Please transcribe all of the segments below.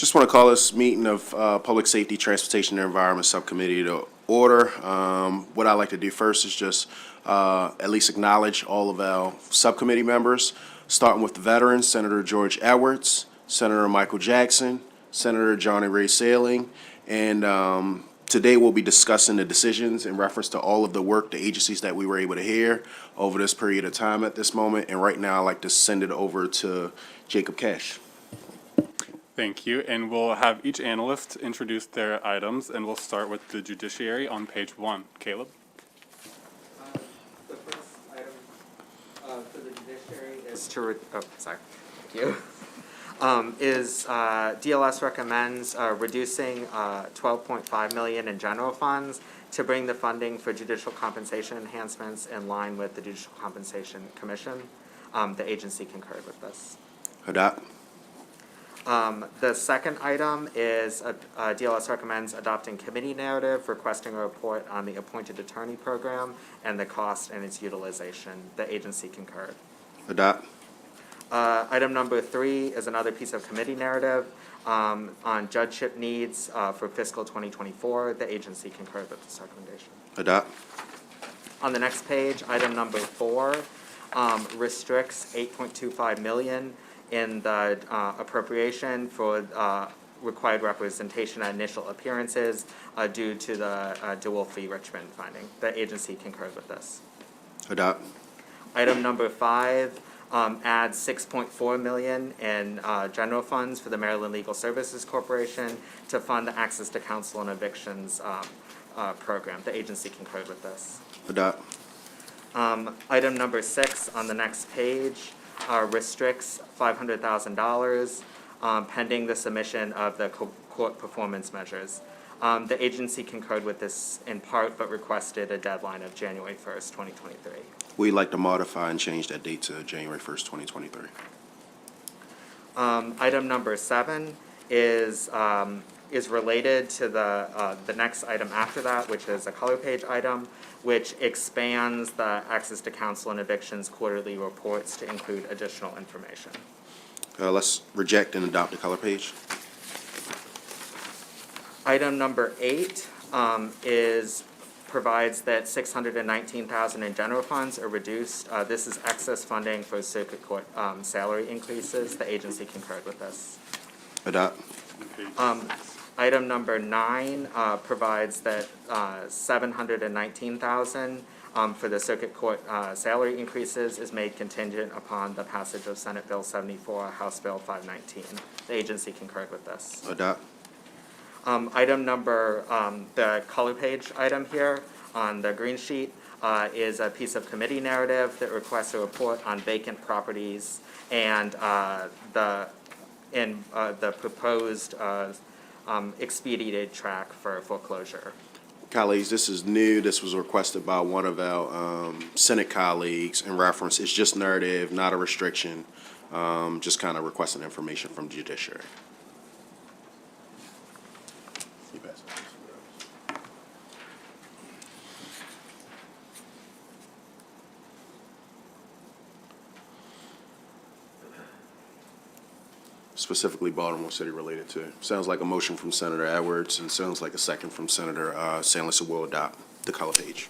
Just want to call this meeting of Public Safety, Transportation, and Environment Subcommittee to order. What I'd like to do first is just at least acknowledge all of our subcommittee members, starting with the veterans, Senator George Edwards, Senator Michael Jackson, Senator Johnny Ray Sailing, and today we'll be discussing the decisions in reference to all of the work, the agencies that we were able to hear over this period of time at this moment. And right now I'd like to send it over to Jacob Cash. Thank you, and we'll have each analyst introduce their items, and we'll start with the Judiciary on page 1. Caleb? The first item for the Judiciary is to, thank you, DLS recommends reducing $12.5 million in general funds to bring the funding for judicial compensation enhancements in line with the Judicial Compensation Commission. The agency concurred with this. Hadat. The second item is DLS recommends adopting committee narrative, requesting a report on the appointed attorney program and the cost and its utilization. The agency concurred. Hadat. Item number 3 is another piece of committee narrative on judgeship needs for fiscal 2024. The agency concurred with this recommendation. Hadat. On the next page, item number 4 restricts $8.25 million in the appropriation for required representation at initial appearances due to the dual fee Richmond finding. The agency concurred with this. Hadat. Item number 5 adds $6.4 million in general funds for the Maryland Legal Services Corporation to fund the Access to Counsel and Evictions program. The agency concurred with this. Hadat. Item number 6 on the next page restricts $500,000 pending the submission of the court performance measures. The agency concurred with this in part, but requested a deadline of January 1st, 2023. We'd like to modify and change that date to January 1st, 2023. Item number 7 is related to the next item after that, which is a color page item, which expands the Access to Counsel and Evictions quarterly reports to include additional information. Let's reject and adopt the color page. Item number 8 provides that $619,000 in general funds are reduced. This is excess funding for circuit court salary increases. The agency concurred with this. Adopt. Item number 9 provides that $719,000 for the circuit court salary increases is made contingent upon the passage of Senate Bill 74, House Bill 519. The agency concurred with this. Adopt. Item number, the color page item here on the green sheet is a piece of committee narrative that requests a report on vacant properties and the proposed expedited track for foreclosure. Colleagues, this is new. This was requested by one of our Senate colleagues in reference. It's just narrative, not a restriction, just kind of requesting information from the Judiciary. Specifically Baltimore City related to. Sounds like a motion from Senator Edwards and sounds like a second from Senator Sandler, so we'll adopt the color page.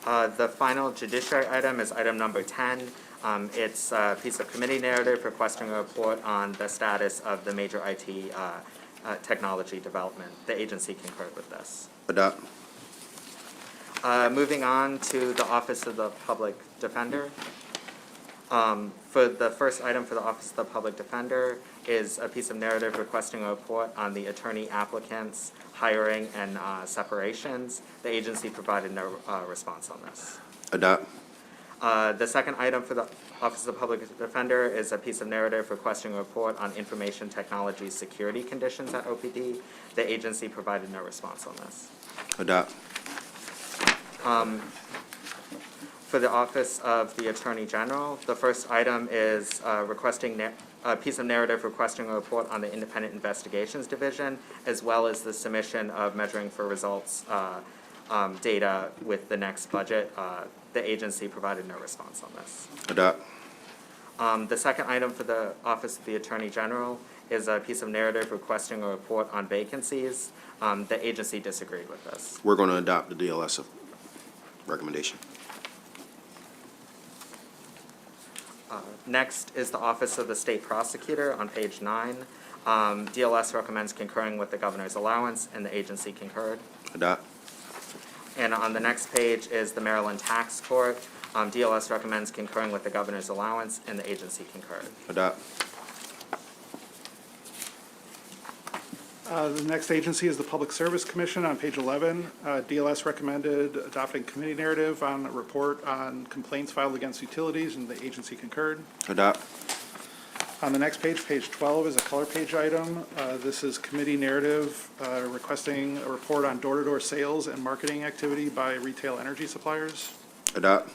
The final Judiciary item is item number 10. It's a piece of committee narrative requesting a report on the status of the major IT technology development. The agency concurred with this. Adopt. Moving on to the Office of the Public Defender. For the first item for the Office of the Public Defender is a piece of narrative requesting a report on the attorney applicants, hiring, and separations. The agency provided no response on this. Adopt. The second item for the Office of the Public Defender is a piece of narrative requesting a report on information technology security conditions at OPD. The agency provided no response on this. Adopt. For the Office of the Attorney General, the first item is requesting a piece of narrative requesting a report on the Independent Investigations Division, as well as the submission of measuring for results data with the next budget. The agency provided no response on this. Adopt. The second item for the Office of the Attorney General is a piece of narrative requesting a report on vacancies. The agency disagreed with this. We're going to adopt the DLS recommendation. Next is the Office of the State Prosecutor on page 9. DLS recommends concurring with the governor's allowance, and the agency concurred. Adopt. And on the next page is the Maryland Tax Court. DLS recommends concurring with the governor's allowance, and the agency concurred. Adopt. The next agency is the Public Service Commission on page 11. DLS recommended adopting committee narrative on a report on complaints filed against utilities, and the agency concurred. Adopt. On the next page, page 12, is a color page item. This is committee narrative requesting a report on door-to-door sales and marketing activity by retail energy suppliers. Adopt.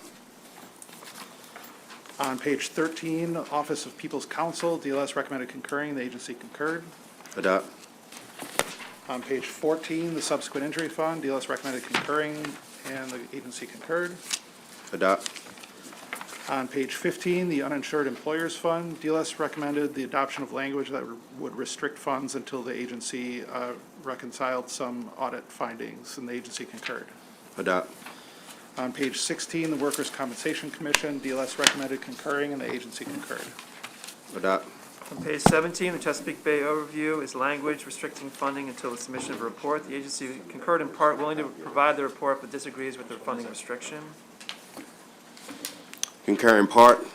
On page 13, Office of People's Counsel, DLS recommended concurring, the agency concurred. Adopt. On page 14, the Subsequent Injury Fund, DLS recommended concurring, and the agency concurred. Adopt. On page 15, the Uninsured Employers Fund, DLS recommended the adoption of language that would restrict funds until the agency reconciled some audit findings, and the agency concurred. Adopt. On page 16, the Workers' Compensation Commission, DLS recommended concurring, and the agency concurred. Adopt. On page 17, the Chesapeake Bay overview is language restricting funding until the submission of a report. The agency concurred in part, willing to provide the report, but disagrees with the funding restriction. Concur in part.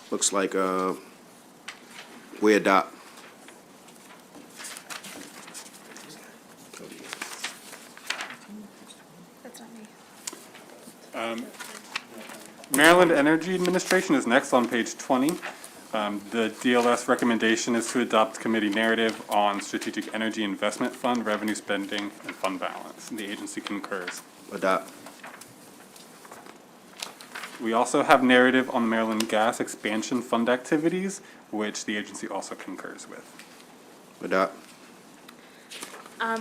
Looks like we adopt. That's not me. Maryland Energy Administration is next on page 20. The DLS recommendation is to adopt committee narrative on Strategic Energy Investment Fund, revenue spending, and fund balance. And the agency concurs. Adopt. We also have narrative on the Maryland Gas Expansion Fund activities, which the agency also concurs with. Adopt.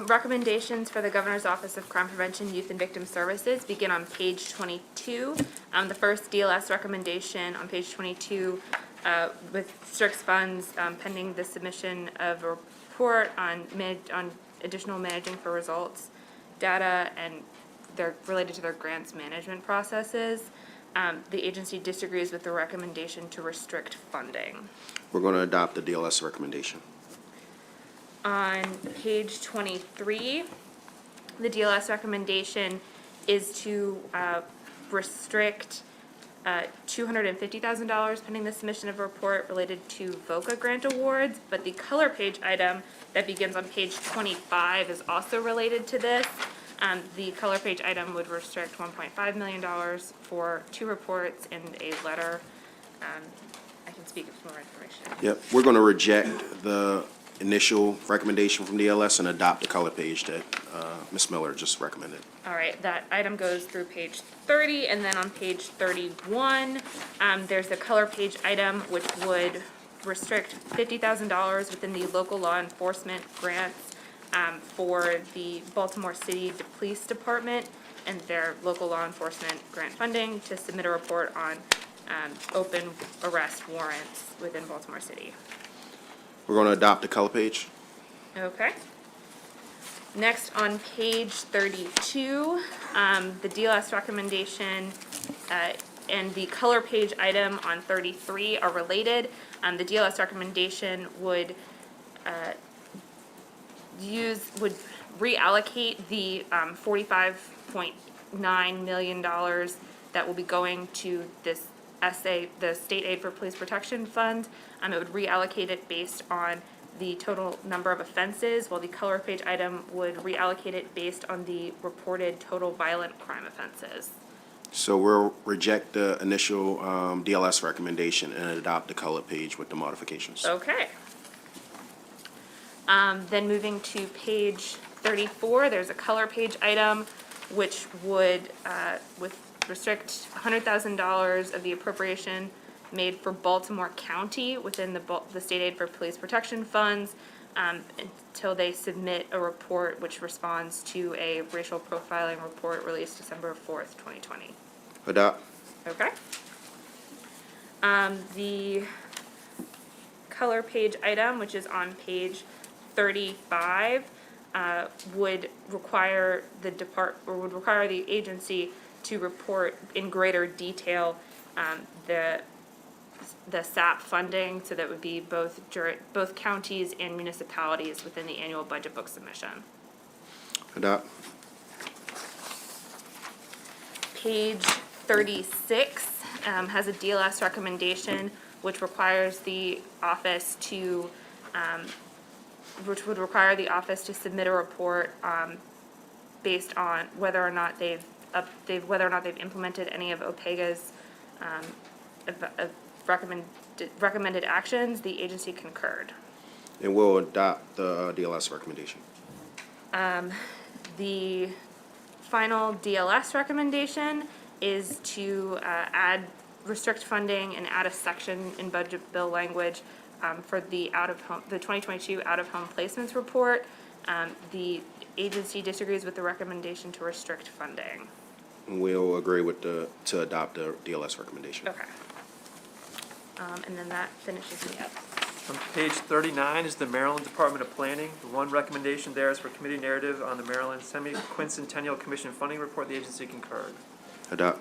Recommendations for the Governor's Office of Crime Prevention, Youth and Victim Services begin on page 22. The first DLS recommendation on page 22 with restricts funds pending the submission of a report on additional managing for results data, and they're related to their grants management processes. The agency disagrees with the recommendation to restrict funding. We're going to adopt the DLS recommendation. On page 23, the DLS recommendation is to restrict $250,000 pending the submission of a report related to VOCA grant awards, but the color page item that begins on page 25 is also related to this. The color page item would restrict $1.5 million for 2 reports and a letter. I can speak for more information. Yep. We're going to reject the initial recommendation from DLS and adopt the color page that Ms. Miller just recommended. All right, that item goes through page 30, and then on page 31, there's a color page item which would restrict $50,000 within the local law enforcement grants for the Baltimore City Police Department and their local law enforcement grant funding to submit a report on open arrest warrants within Baltimore City. We're going to adopt the color page. Okay. Next, on page 32, the DLS recommendation and the color page item on 33 are related. The DLS recommendation would reallocate the $45.9 million that will be going to this the State Aid for Police Protection Fund. It would reallocate it based on the total number of offenses, while the color page item would reallocate it based on the reported total violent crime offenses. So we'll reject the initial DLS recommendation and adopt the color page with the modifications. Okay. Then moving to page 34, there's a color page item which would restrict $100,000 of the appropriation made for Baltimore County within the State Aid for Police Protection Funds until they submit a report which responds to a racial profiling report released December 4th, 2020. Adopt. Okay. The color page item, which is on page 35, would require would require the agency to report in greater detail the SAP funding, so that would be both counties and municipalities within the annual budget book submission. Adopt. Page 36 has a DLS recommendation, which requires the office to, which would require the office to submit a report based on whether or not they've implemented any of OPEGA's recommended actions. The agency concurred. And we'll adopt the DLS recommendation. The final DLS recommendation is to restrict funding and add a section in budget bill language for the the 2022 out-of-home placements report. The agency disagrees with the recommendation to restrict funding. And we'll agree with to adopt the DLS recommendation. Okay. And then that finishes me up. On page 39 is the Maryland Department of Planning. The one recommendation there is for committee narrative on the Maryland Semi-Quincentennial Commission Funding Report. The agency concurred. Adopt.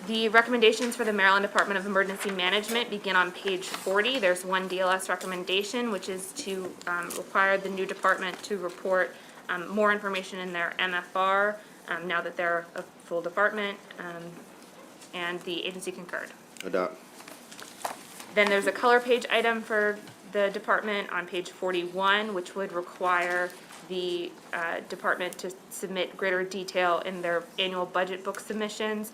The recommendations for the Maryland Department of Emergency Management begin on page 40. There's one DLS recommendation, which is to require the new department to report more information in their MFR now that they're a full department, and the agency concurred. Adopt. Then there's a color page item for the department on page 41, which would require the department to submit greater detail in their annual budget book submissions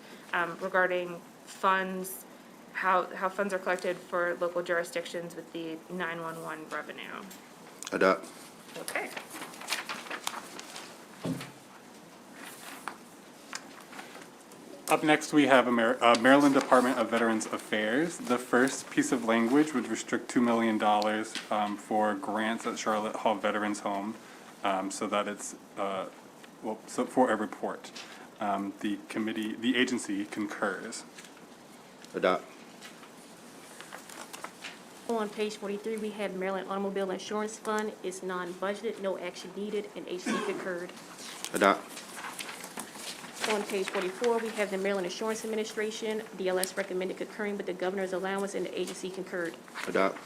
regarding funds, how funds are collected for local jurisdictions with the 911 revenue. Adopt. Okay. Up next, we have Maryland Department of Veterans Affairs. The first piece of language would restrict $2 million for grants at Charlotte Hall Veterans Home, so that it's, so for a report. The agency concurs. Adopt. On page 43, we have Maryland Automobile Insurance Fund. It's non-budgeted, no action needed, and agency concurred. Adopt. On page 44, we have the Maryland Insurance Administration. DLS recommended concurring with the governor's allowance, and the agency concurred. Adopt.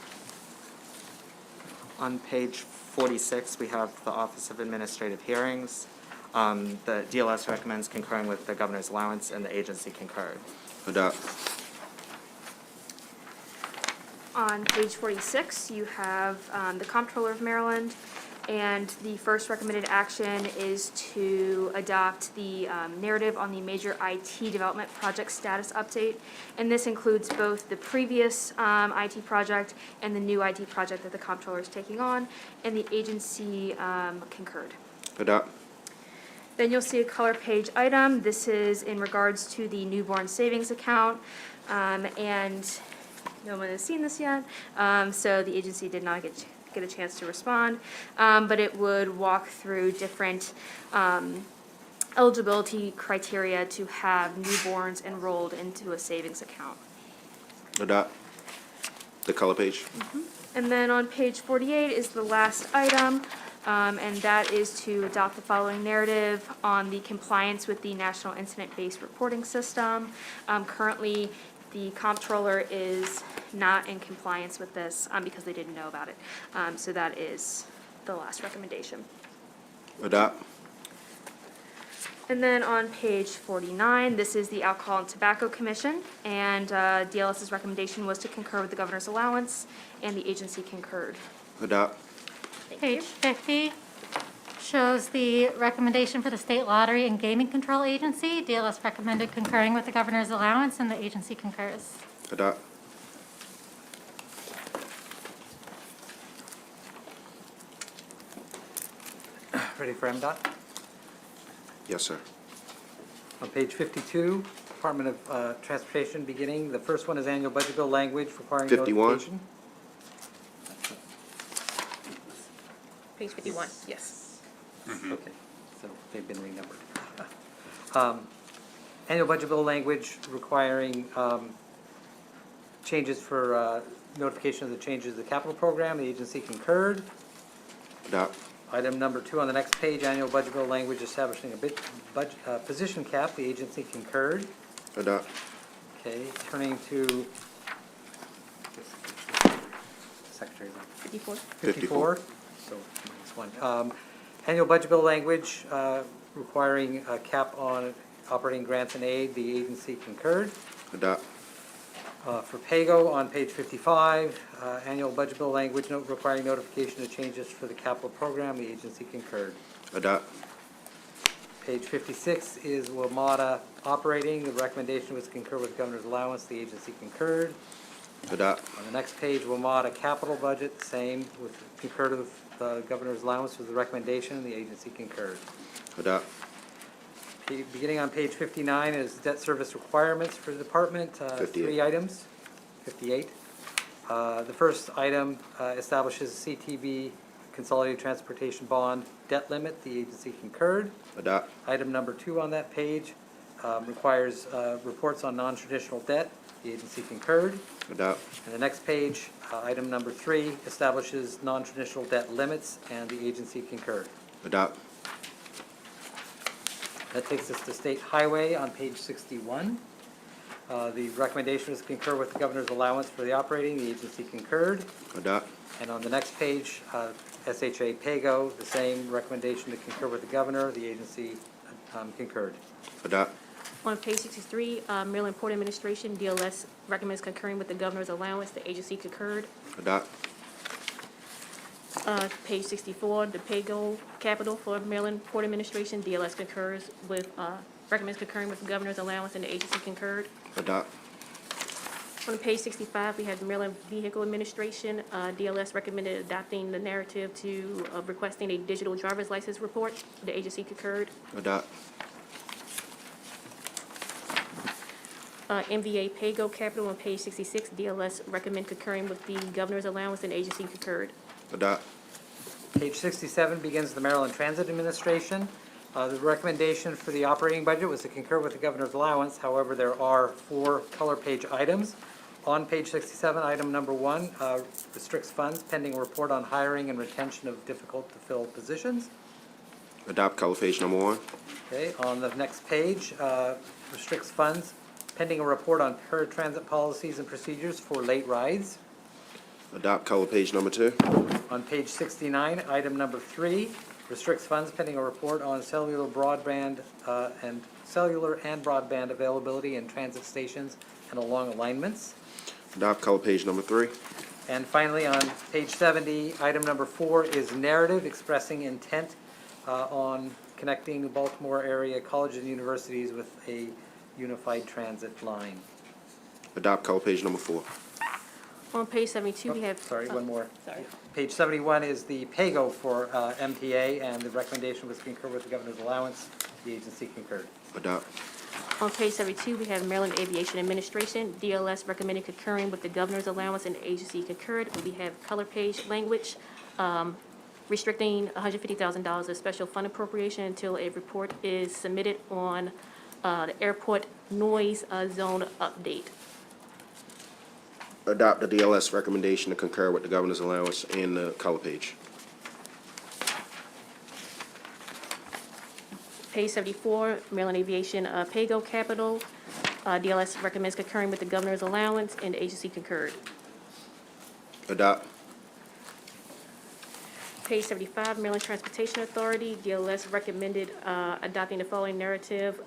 On page 46, we have the Office of Administrative Hearings. The DLS recommends concurring with the governor's allowance, and the agency concurred. Adopt. On page 46, you have the Comptroller of Maryland, and the first recommended action is to adopt the narrative on the major IT development project status update. And this includes both the previous IT project and the new IT project that the Comptroller is taking on, and the agency concurred. Adopt. Then you'll see a color page item. This is in regards to the newborn savings account, and no one has seen this yet, so the agency did not get a chance to respond, but it would walk through different eligibility criteria to have newborns enrolled into a savings account. Adopt. The color page. And then on page 48 is the last item, and that is to adopt the following narrative on the compliance with the National Incident-Based Reporting System. Currently, the Comptroller is not in compliance with this because they didn't know about it. So that is the last recommendation. Adopt. And then on page 49, this is the Alcohol and Tobacco Commission, and DLS's recommendation was to concur with the governor's allowance, and the agency concurred. Adopt. Page 50 shows the recommendation for the State Lottery and Gaming Control Agency. DLS recommended concurring with the governor's allowance, and the agency concurs. Adopt. Ready for MDOT? Yes, sir. On page 52, Department of Transportation beginning. The first one is annual budget bill language requiring 51. notification. Page 51, yes. Okay, so they've been renumbered. Annual budget bill language requiring changes for notification of the changes to the capital program, the agency concurred. Adopt. Item number 2 on the next page, annual budget bill language establishing a position cap, the agency concurred. Adopt. Okay, turning to Secretary's office. 54. 54, so minus 1. Annual budget bill language requiring a cap on operating grants and aid, the agency concurred. Adopt. For PAYGO on page 55, annual budget bill language requiring notification of changes for the capital program, the agency concurred. Adopt. Page 56 is WMATA operating, the recommendation was concur with governor's allowance, the agency concurred. Adopt. On the next page, WMATA capital budget, same, with concurred with the governor's allowance was the recommendation, the agency concurred. Adopt. Beginning on page 59 is debt service requirements for the department, 58. 3 items, 58. The first item establishes CTB Consolidated Transportation Bond debt limit, the agency concurred. Adopt. Item number 2 on that page requires reports on non-traditional debt, the agency concurred. Adopt. And the next page, item number 3 establishes non-traditional debt limits, and the agency concurred. Adopt. That takes us to State Highway on page 61. The recommendation is concur with the governor's allowance for the operating, the agency concurred. Adopt. And on the next page, SHA PAYGO, the same recommendation to concur with the governor, the agency concurred. Adopt. On page 63, Maryland Port Administration, DLS recommends concurring with the governor's allowance, the agency concurred. Adopt. Page 64, the PAYGO capital for Maryland Port Administration, DLS concurs with, recommends concurring with the governor's allowance, and the agency concurred. Adopt. On page 65, we have the Maryland Vehicle Administration, DLS recommended adopting the narrative to requesting a digital driver's license report, the agency concurred. Adopt. MVA PAYGO capital on page 66, DLS recommend concurring with the governor's allowance, and the agency concurred. Adopt. Page 67 begins the Maryland Transit Administration. The recommendation for the operating budget was to concur with the governor's allowance. However, there are 4 color page items. On page 67, item number 1 restricts funds pending a report on hiring and retention of difficult-to-fill positions. Adopt color page number 1. Okay, on the next page, restricts funds pending a report on paratransit policies and procedures for late rides. Adopt color page number 2. On page 69, item number 3, restricts funds pending a report on cellular broadband and broadband availability in transit stations and along alignments. Adopt color page number 3. And finally, on page 70, item number 4 is narrative expressing intent on connecting the Baltimore area colleges and universities with a unified transit line. Adopt color page number 4. On page 72, we have. Sorry, one more. Sorry. Page 71 is the PAYGO for MTA, and the recommendation was concur with the governor's allowance. The agency concurred. Adopt. On page 72, we have Maryland Aviation Administration, DLS recommended concurring with the governor's allowance, and the agency concurred. And we have color page language, restricting $150,000 of special fund appropriation until a report is submitted on the airport noise zone update. Adopt the DLS recommendation to concur with the governor's allowance in the color page. Page 74, Maryland Aviation PAYGO capital, DLS recommends concurring with the governor's allowance, and the agency concurred. Adopt. Page 75, Maryland Transportation Authority, DLS recommended adopting the following narrative,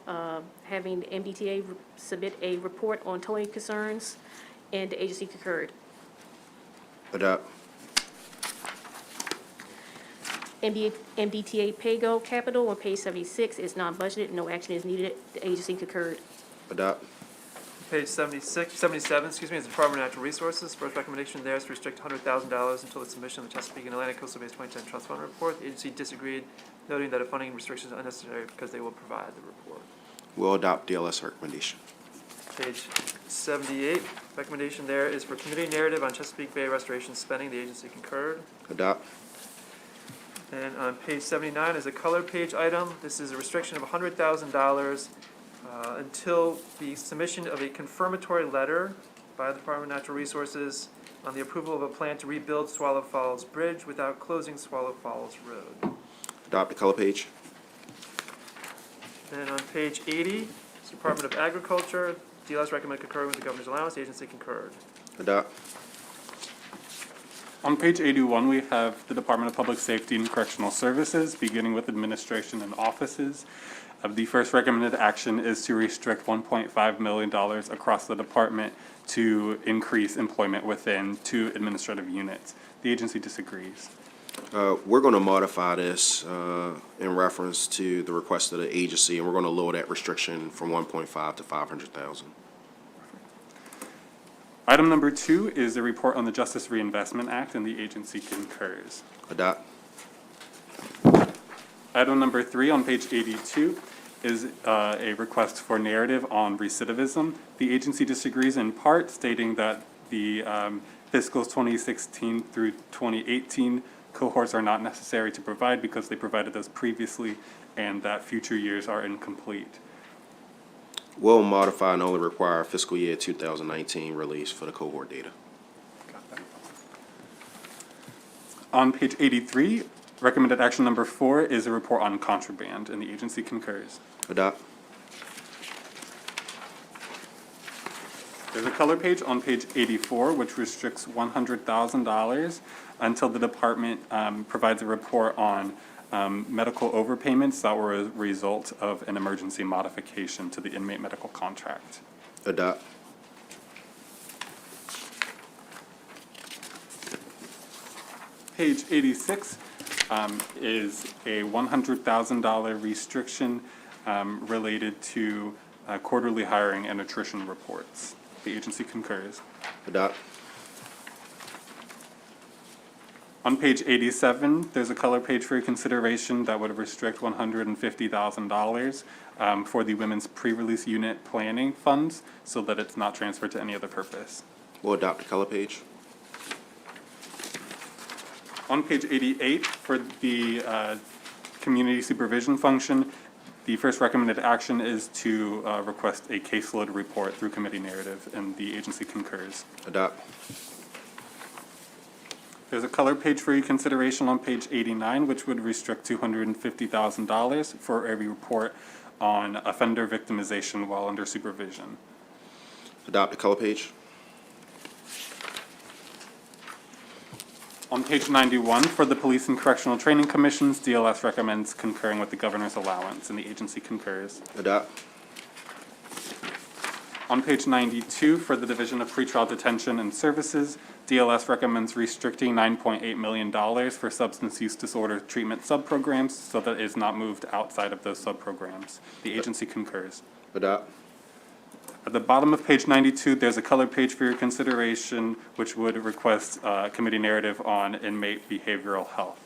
having the MDTA submit a report on towing concerns, and the agency concurred. Adopt. MDTA PAYGO capital on page 76 is non-budgeted, no action is needed, the agency concurred. Adopt. Page 77, is the Department of Natural Resources. First recommendation there is to restrict $100,000 until the submission of the Chesapeake and Atlantic Coastal Base 2010 Trust Fund report. The agency disagreed, noting that a funding restriction is unnecessary because they will provide the report. We'll adopt DLS recommendation. Page 78, recommendation there is for committee narrative on Chesapeake Bay restoration spending. The agency concurred. Adopt. And on page 79 is a color page item. This is a restriction of $100,000 until the submission of a confirmatory letter by the Department of Natural Resources on the approval of a plan to rebuild Swallow Falls Bridge without closing Swallow Falls Road. Adopt the color page. Then on page 80, it's Department of Agriculture. DLS recommend concurring with the governor's allowance. The agency concurred. Adopt. On page 81, we have the Department of Public Safety and Correctional Services, beginning with administration and offices. The first recommended action is to restrict $1.5 million across the department to increase employment within 2 administrative units. The agency disagrees. We're going to modify this in reference to the request of the agency, and we're going to lower that restriction from 1.5 to 500,000. Item number 2 is a report on the Justice Reinvestment Act, and the agency concurs. Adopt. Item number 3 on page 82 is a request for narrative on recidivism. The agency disagrees in part, stating that the fiscals 2016 through 2018 cohorts are not necessary to provide because they provided those previously, and that future years are incomplete. We'll modify and only require fiscal year 2019 release for the cohort data. On page 83, recommended action number 4 is a report on contraband, and the agency concurs. Adopt. There's a color page on page 84, which restricts $100,000 until the department provides a report on medical overpayments that were a result of an emergency modification to the inmate medical contract. Adopt. Page 86 is a $100,000 restriction related to quarterly hiring and attrition reports. The agency concurs. Adopt. On page 87, there's a color page for your consideration that would restrict $150,000 for the Women's Pre-Release Unit Planning Funds so that it's not transferred to any other purpose. We'll adopt the color page. On page 88, for the community supervision function, the first recommended action is to request a caseload report through committee narrative, and the agency concurs. Adopt. There's a color page for your consideration on page 89, which would restrict $250,000 for a report on offender victimization while under supervision. Adopt the color page. On page 91, for the Police and Correctional Training Commissions, DLS recommends concurring with the governor's allowance, and the agency concurs. Adopt. On page 92, for the Division of Pretrial Detention and Services, DLS recommends restricting $9.8 million for substance use disorder treatment subprograms so that it is not moved outside of those subprograms. The agency concurs. Adopt. At the bottom of page 92, there's a color page for your consideration, which would request committee narrative on inmate behavioral health.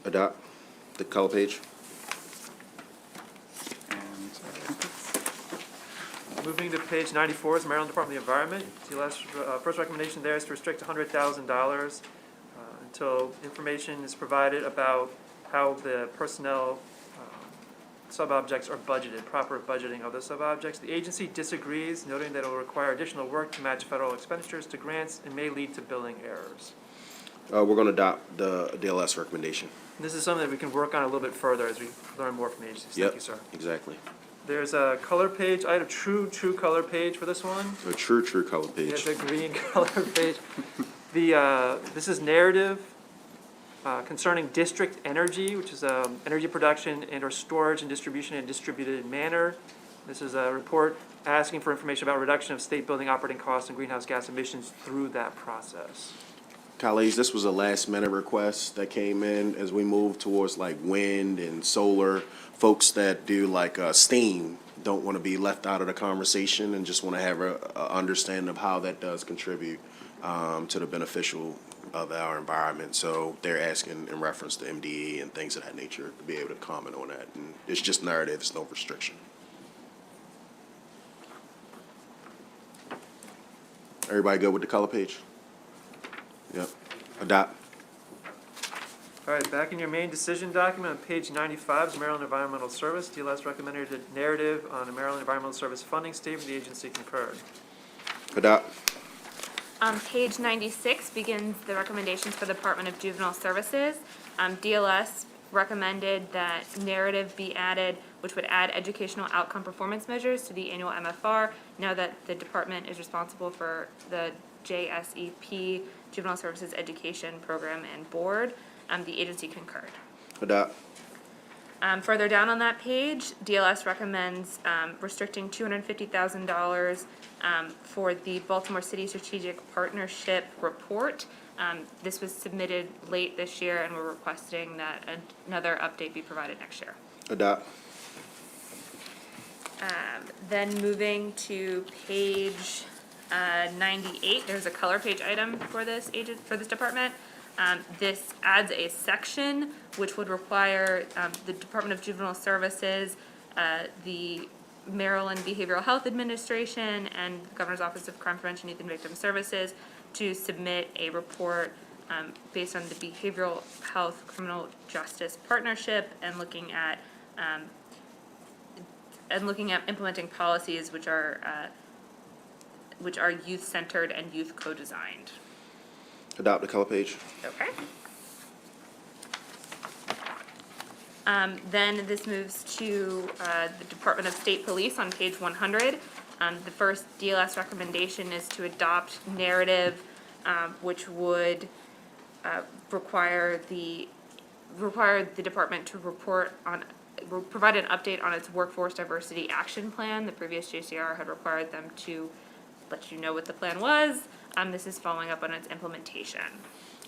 Adopt the color page. And I think that's Moving to page 94 is Maryland Department of the Environment. DLS, first recommendation there is to restrict $100,000 until information is provided about how the personnel sub-objects are budgeted, proper budgeting of the sub-objects. The agency disagrees, noting that it will require additional work to match federal expenditures to grants and may lead to billing errors. We're going to adopt the DLS recommendation. And this is something that we can work on a little bit further as we learn more from the agencies. Thank you, sir. Exactly. There's a color page. I had a true color page for this one. So true color page. It's a green color page. This is narrative concerning district energy, which is energy production and or storage and distribution in a distributed manner. This is a report asking for information about reduction of state building operating costs and greenhouse gas emissions through that process. Colleagues, this was a last-minute request that came in as we move towards like wind and solar. Folks that do like steam don't want to be left out of the conversation and just want to have a understanding of how that does contribute to the beneficial of our environment. So they're asking in reference to MDE and things of that nature to be able to comment on that. And it's just narrative, it's no restriction. Everybody good with the color page? Yep. Adopt. All right, back in your main decision document on page 95 is Maryland Environmental Service. DLS recommended a narrative on a Maryland Environmental Service funding statement. The agency concurred. Adopt. Page 96 begins the recommendations for the Department of Juvenile Services. DLS recommended that narrative be added, which would add educational outcome performance measures to the annual MFR, now that the department is responsible for the JSEP, Juvenile Services Education Program and Board. The agency concurred. Adopt. Further down on that page, DLS recommends restricting $250,000 for the Baltimore City Strategic Partnership Report. This was submitted late this year, and we're requesting that another update be provided next year. Adopt. Then moving to page 98, there's a color page item for this department. This adds a section which would require the Department of Juvenile Services, the Maryland Behavioral Health Administration, and the Governor's Office of Crime Prevention, Youth and Victim Services to submit a report based on the Behavioral Health Criminal Justice Partnership and looking at implementing policies which are youth-centered and youth co-designed. Adopt the color page. Okay. Then this moves to the Department of State Police on page 100. The first DLS recommendation is to adopt narrative, which would require the department to provide an update on its workforce diversity action plan. The previous JCR had required them to let you know what the plan was. This is following up on its implementation.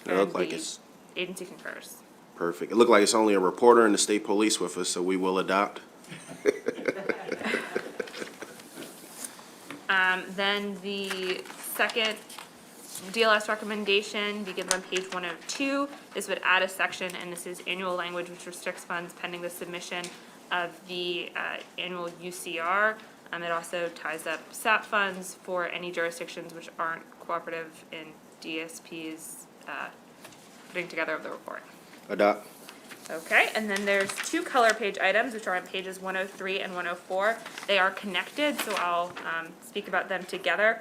It looked And like the it's agency concurs. perfect. It looked like it's only a reporter in the state police with us, so we will adopt. Then the second DLS recommendation begins on page 102. This would add a section, and this is annual language which restricts funds pending the submission of the annual UCR. It also ties up SAP funds for any jurisdictions which aren't cooperative in DSP's putting together of the report. Adopt. Okay, and then there's two color page items, which are on pages 103 and 104. They are connected, so I'll speak about them together.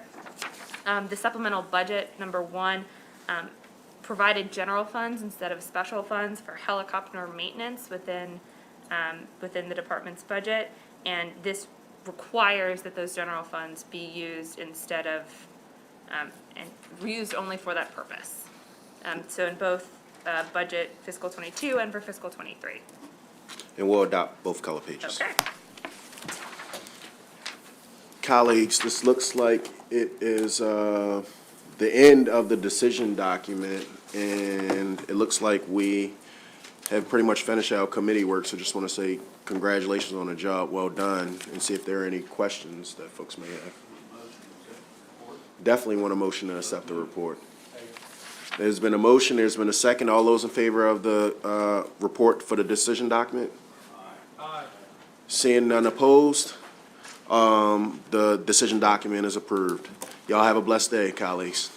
The supplemental budget, number one, provided general funds instead of special funds for helicopter maintenance within the department's budget, and this requires that those general funds be used instead of, and reused only for that purpose. So in both budget fiscal 22 and for fiscal 23. And we'll adopt both color pages. Okay. Colleagues, this looks like it is the end of the decision document, and it looks like we have pretty much finished our committee work, so just want to say congratulations on a job well done, and see if there are any questions that folks may have. Definitely want a motion to accept the report. There's been a motion, there's been a second. All those in favor of the report for the decision document? Aye. Seeing none opposed, the decision document is approved. Y'all have a blessed day, colleagues.